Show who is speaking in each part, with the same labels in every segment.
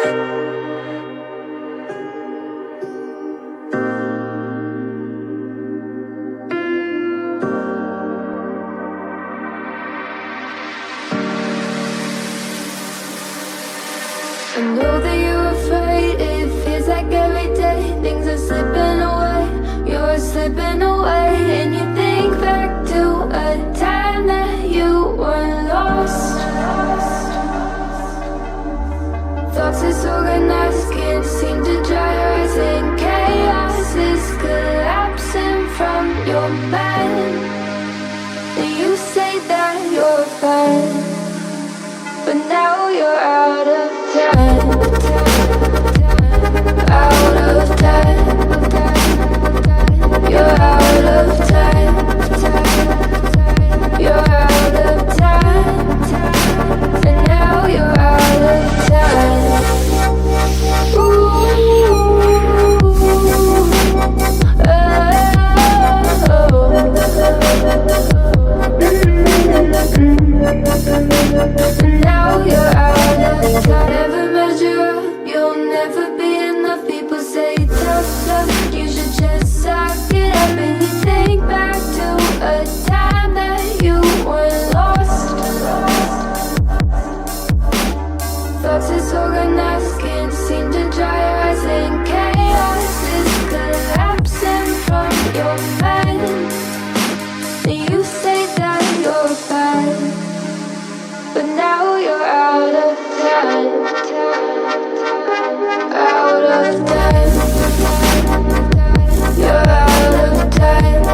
Speaker 1: I know that you're afraid, it feels like every day things are slipping away, you're slipping away. And you think back to a time that you were lost. Thoughts disorganized, can't seem to dry your eyes, and chaos is collapsing from your mind. And you say that you're fine, but now you're out of time, out of time. You're out of time, you're out of time, and now you're out of time. Ooh, and now you're out of time. Never measure up, you'll never be enough. People say tough love, you should just suck it up. And you think back to a time that you were lost. Thoughts disorganized, can't seem to dry your eyes, and chaos is collapsing from your mind. And you say that you're fine, but now you're out of time, out of time. You're out of time.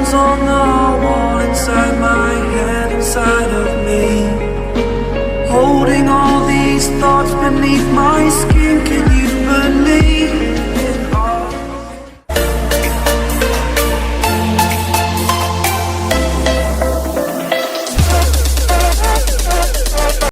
Speaker 2: reflections on the wall inside my head, inside of me, holding all these thoughts beneath my